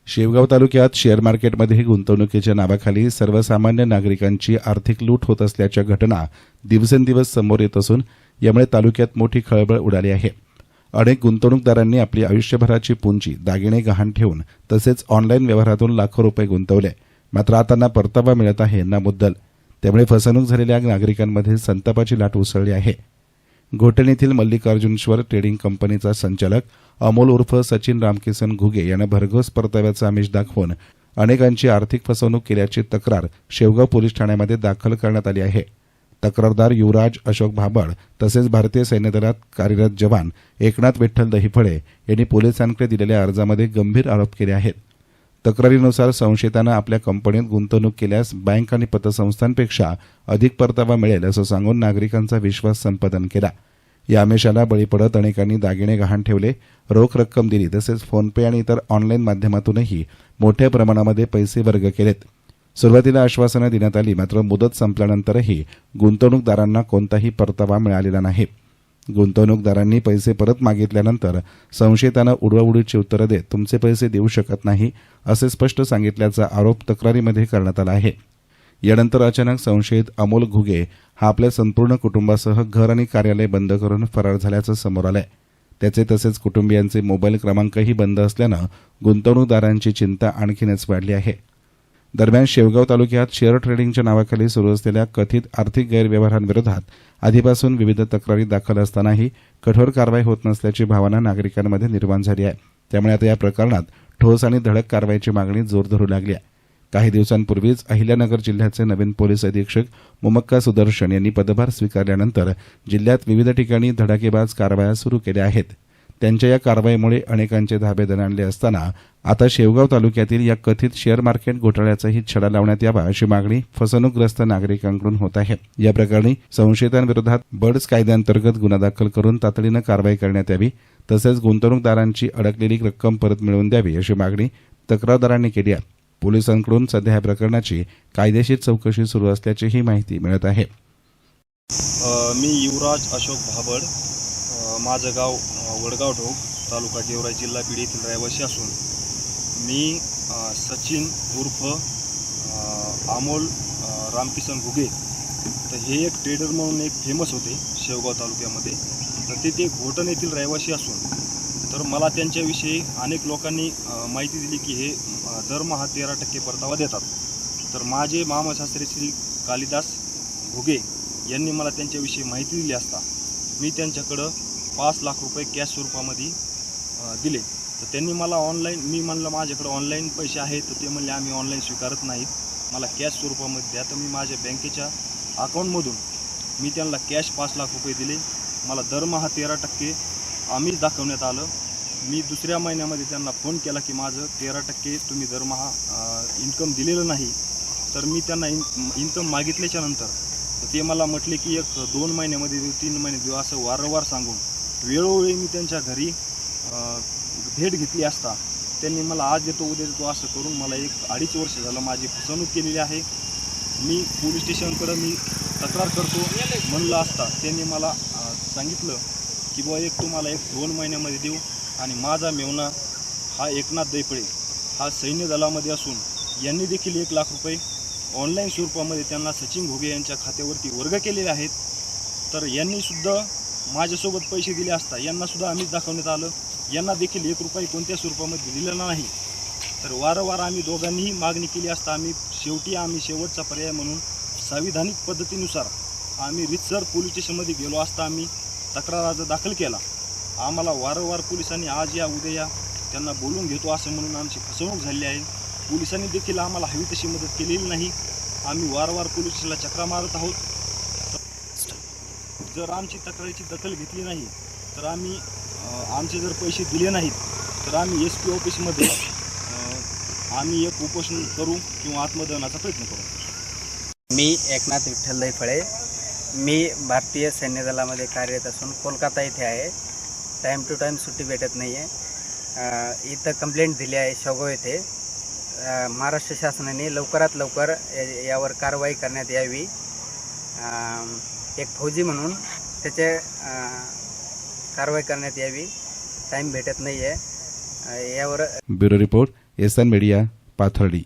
शेवगाव तालुक्यात शेअर मार्केटमध्ये गुंतवणुकीच्या नावाखाली सर्वसामान्य नागरिकांची आर्थिक लूट होत असल्याच्या घटना दिवसेंदिवस समोर येत असून यामुळे तालुक्यात मोठी खळबळ उडाली आहे। अनेक गुंतवणूकदारांनी आपली आयुष्यभराची पुंजी दागिने गहाण ठेवून तसेच ऑनलाईन व्यवहारातून लाखो रुपये गुंतवले, मात्र आता ना परतावा मिळत आहे ना मुद्दल। त्यामुळे फसवणूक झालेल्या नागरिकांमध्ये संतापाची लाट उसळली आहे। घोटण येथील मल्लिकार्जुनेश्वर ट्रेडिंग कंपनीचा संचालक अमोल उर्फ सचिन रामकिसन घुगे यानं भरघोस परताव्याचा आमिष दाखवून अनेकांची आर्थिक फसवणूक केल्याची तक्रार शेवगाव पोलीस ठाण्यामध्ये दाखल करण्यात आली आहे। तक्रारदार युवराज अशोक भाबड तसेच भारतीय सैन्य दलात कार्यरत जवान एकनाथ विठ्ठल दहिफळे यांनी पोलिसांकडे दिलेल्या अर्जामध्ये गंभीर आरोप केले आहेत। तक्रारीनुसार संशयितानं आपल्या कंपनीत गुंतवणूक केल्यास बँक आणि पतसंस्थांपेक्षा अधिक परतावा मिळेल असं सांगून नागरिकांचा विश्वास संपादन केला। या आमिषाला बळी पडत अनेकांनी दागिने गहाण ठेवले, रोख रक्कम दिली तसेच फोनपे आणि इतर ऑनलाईन माध्यमातूनही मोठ्या प्रमाणामध्ये पैसे वर्ग केलेत। सुरुवातीला आश्वासनं देण्यात आली, मात्र मुदत संपल्यानंतरही गुंतवणूकदारांना कोणताही परतावा मिळालेला नाही। गुंतवणूकदारांनी पैसे परत मागितल्यानंतर संशयितानं उडवाउडीची उत्तरं देत तुमचे पैसे देऊ शकत नाही असे स्पष्ट सांगितल्याचा आरोप तक्रारीमध्ये करण्यात आला आहे। यानंतर अचानक संशयित अमोल घुगे हा आपल्या संपूर्ण कुटुंबासह घर आणि कार्यालय बंद करून फरार झाल्याचं समोर आलंय। त्याचे तसेच कुटुंबियांचे मोबाईल क्रमांकही बंद असल्यानं गुंतवणूकदारांची चिंता आणखीनच वाढली आहे। दरम्यान शेवगाव तालुक्यात शेअर ट्रेडिंगच्या नावाखाली सुरू असलेल्या कथित आर्थिक गैरव्यवहारांविरोधात आधीपासून विविध तक्रारी दाखल असतानाही कठोर कारवाई होत नसल्याची भावना नागरिकांमध्ये निर्माण झाली आहे। त्यामुळे आता या प्रकरणात ठोस आणि धडक कारवाईची मागणी जोर धरू लागली आहे। काही दिवसांपूर्वीच अहिल्यानगर जिल्ह्याचे नवीन पोलीस अधीक्षक मुमक्का सुदर्शन यांनी पदभार स्वीकारल्यानंतर जिल्ह्यात विविध ठिकाणी धडाकेबाज कारवाया सुरू केल्या आहेत। त्यांच्या या कारवाईमुळे अनेकांचे धाबे दणाणले असताना आता शेवगाव तालुक्यातील या कथित शेअर मार्केट घोटाळ्याचाही छडा लावण्यात यावा अशी मागणी फसवणूकग्रस्त नागरिकांकडून होत आहे। या प्रकरणी संशयितांविरोधात बर्ड्स कायद्याअंतर्गत गुन्हा दाखल करून तातडीनं कारवाई करण्यात यावी तसेच गुंतवणूकदारांची अडकलेली रक्कम परत मिळवून द्यावी अशी मागणी तक्रारदारांनी केली आहे। पोलिसांकडून सध्या या प्रकरणाची कायदेशीर चौकशी सुरू असल्याचीही माहिती मिळत आहे। मी युवराज अशोक भाबड, माझं गाव वडगाव ढोक, तालुका गेवराई, जिल्हा बीड येथील रहिवासी असून मी सचिन उर्फ अमोल रामकिसन घुगे तर हे एक ट्रेडर म्हणून एक फेमस होते शेवगाव तालुक्यामध्ये। तर ते घोटण येथील रहिवासी असून तर मला त्यांच्याविषयी अनेक लोकांनी माहिती दिली की हे दरमहा 13% परतावा देतात। तर माझे मामा सासरे श्री कालिदास घुगे यांनी मला त्यांच्याविषयी माहिती दिली असता मी त्यांच्याकडं 5 लाख रुपये कॅश स्वरूपामध्ये दिले। तर त्यांनी मला ऑनलाईन, मी म्हणलं माझ्याकडे ऑनलाईन पैसे आहेत, तर ते म्हणले आम्ही ऑनलाईन स्वीकारत नाहीत, मला कॅश स्वरूपामध्ये द्या। तर मी माझ्या बँकेच्या अकाउंटमधून मी त्यांना कॅश 5 लाख रुपये दिले। मला दरमहा 13% आमिष दाखवण्यात आलं। मी दुसऱ्या महिन्यामध्ये त्यांना फोन केला की माझं 13% तुम्ही दरमहा इन्कम दिलेलं नाही। तर मी त्यांना इन्कम मागितल्याच्या नंतर तर ते मला म्हटले की 1-2 महिन्यामध्ये देऊ, 3 महिने देऊ, असं वारंवार सांगून वेळोवेळी मी त्यांच्या घरी भेट घेतली असता त्यांनी मला आज देतो उद्या देतो असं करून मला 1-2.5 वर्ष झालं माझी फसवणूक केलेली आहे। मी पोलीस स्टेशनकडं मी तक्रार करतो म्हणलं असता त्यांनी मला सांगितलं की बुवा तुम्हाला 1-2 महिन्यामध्ये देऊ। आणि माझा मेवना हा एकनाथ दैफळे हा सैन्य दलामध्ये असून यांनी देखील 1 लाख रुपये ऑनलाईन स्वरूपामध्ये त्यांना सचिन घुगे यांच्या खात्यावरती वर्ग केलेले आहेत। तर यांनी सुद्धा माझ्यासोबत पैसे दिले असता यांनासुद्धा आमिष दाखवण्यात आलं, यांना देखील 1 रुपये कोणत्या स्वरूपामध्ये दिलेला नाही। तर वारंवार आम्ही दोघांनीही मागणी केली असता आम्ही शेवटचा पर्याय म्हणून संविधानिक पद्धतीनुसार आम्ही रितसर पोलीस स्टेशनमध्ये गेलो असता आम्ही तक्रार अर्ज दाखल केला। आम्हाला वारंवार पोलिसांनी आज या उद्या या त्यांना बोलून घेतो असं म्हणून आमची फसवणूक झाली आहे। पोलिसांनी देखील आम्हाला हवी तशी मदत केलेली नाही। आम्ही वारंवार पोलीस स्टेशनला चक्रा मारत आहोत। जर आमची तक्रारीची दखल घेतली नाही तर आम्ही आमचे जर पैसे दिले नाहीत तर आम्ही SP ऑफिसमध्ये आम्ही एक उपोषण करू किंवा आत्मदहनाचा प्रयत्न करू। मी एकनाथ विठ्ठल दैफळे, मी भारतीय सैन्य दलामध्ये कार्यरत असून कोलकाता येथे आहे। टाईम टू टाईम सुट्टी भेटत नाही आहे। इथं कंप्लेंट दिली आहे शेवगाव येथे। महाराष्ट्र शासनाने लवकरात लवकर यावर कारवाई करण्यात यावी। एक फौजी म्हणून त्याचे कारवाई करण्यात यावी। टाईम भेटत नाही आहे। यावर bureau report SN media Pathardi.